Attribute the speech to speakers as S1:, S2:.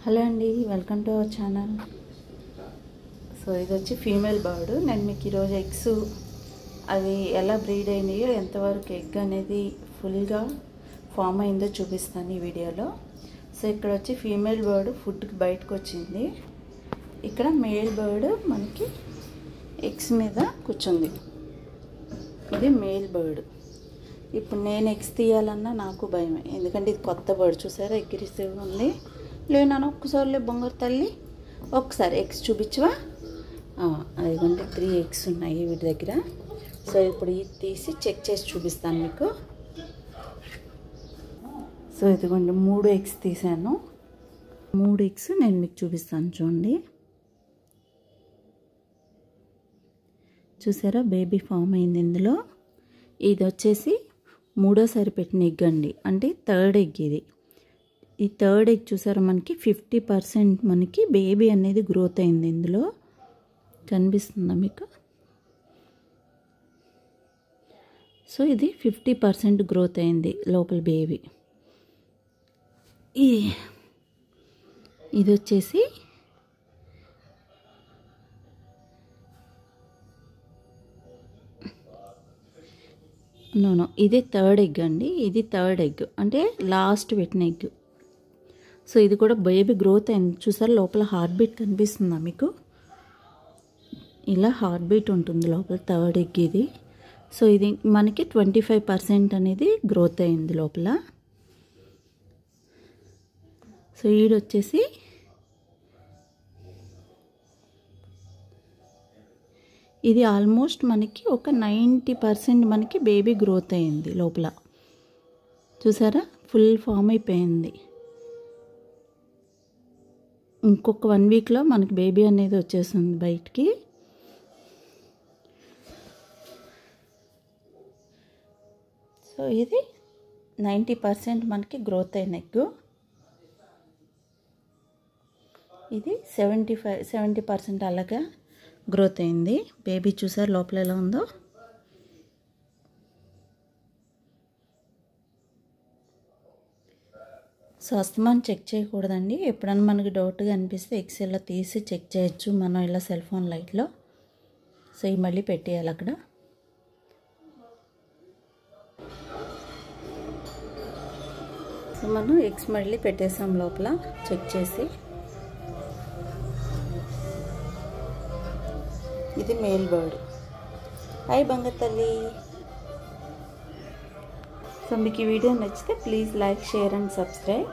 S1: Hello అండి, welcome to our channel. So ఇది వచ్చి ఫీమేల్ బర్డ్. నేను మీకు ఈరోజు ఎగ్స్ అవి ఎలా బ్రీడ్ అయినాయో, ఎంతవరకు ఎగ్ అనేది ఫుల్గా ఫామ్ అయిందో చూపిస్తాను ఈ వీడియోలో. సో ఇక్కడ వచ్చి ఫీమేల్ బర్డ్ ఫుడ్కి బయటకు వచ్చింది. ఇక్కడ మేల్ బర్డ్ మనకి ఎగ్స్ మీద కూర్చుంది. ఇది మేల్ బర్డ్. ఇప్పుడు నేను ఎగ్స్ తీయాలన్నా నాకు భయమే, ఎందుకంటే ఇది కొత్త బర్డ్. చూసారా ఎగ్గిరిస్తూ ఉంది. లేనాను ఒక్కసారిలే బంగారు తల్లి, ఒక్కసారి ఎగ్స్ చూపించవా? అదిగోండి 3 ఎగ్స్ ఉన్నాయి వీటి దగ్గర. సో ఇప్పుడు ఇది తీసి చెక్ చేసి చూపిస్తాను మీకు. సో ఇదిగోండి 3 ఎగ్స్ తీసాను. 3 ఎగ్స్ నేను మీకు చూపిస్తాను. చూడండి, చూసారా బేబీ ఫామ్ అయింది ఇందులో. ఇది వచ్చేసి 3వ పెట్టిన ఎగ్ అండి, అంటే 3rd ఎగ్ ఇది. ఈ 3rd ఎగ్ చూసారా, మనకి 50% మనకి బేబీ అనేది గ్రోత్ అయింది. ఇందులో కనిపిస్తుందా మీకు? సో ఇది 50% గ్రోత్ అయింది లోపల బేబీ. ఇది వచ్చేసి ఇది 3rd ఎగ్ అండి. ఇది 3rd ఎగ్, అంటే లాస్ట్ పెట్టిన ఎగ్. సో ఇది కూడా బేబీ గ్రోత్ అయింది. చూసారా లోపల హార్ట్ బీట్ కనిపిస్తుందా మీకు? ఇలా హార్ట్ బీట్ ఉంటుంది లోపల 3rd ఎగ్ ఇది. సో ఇది మనకి 25% అనేది గ్రోత్ అయింది లోపల. సో ఈడు వచ్చేసి ఇది ఆల్మోస్ట్ మనకి ఒక 90% మనకి బేబీ గ్రోత్ అయింది లోపల. చూసారా ఫుల్ ఫామ్ అయిపోయింది. ఇంకొక 1 వీక్లో మనకి బేబీ అనేది వచ్చేస్తుంది బయటికి. సో ఇది 90% మనకి గ్రోత్ అయిన ఎగ్. ఇది 70% అలాగా గ్రోత్ అయింది బేబీ. చూసారు లోపల ఎలా ఉందో. సో అస్తమానం చెక్ చేయకూడదండి. ఎప్పుడన్నా మనకి డౌట్గా అనిపిస్తే ఎగ్స్ ఇలా తీసి చెక్ చేయొచ్చు మనం ఇలా సెల్ ఫోన్ లైట్లో. సో ఇవి మళ్ళీ పెట్టేయాలి అక్కడ. సో మనం ఎగ్స్ మళ్ళీ పెట్టేసాం లోపల చెక్ చేసి. ఇది మేల్ బర్డ్. హాయ్ బంగారు తల్లి. సో మీకు ఈ వీడియో నచ్చితే please like, share and subscribe.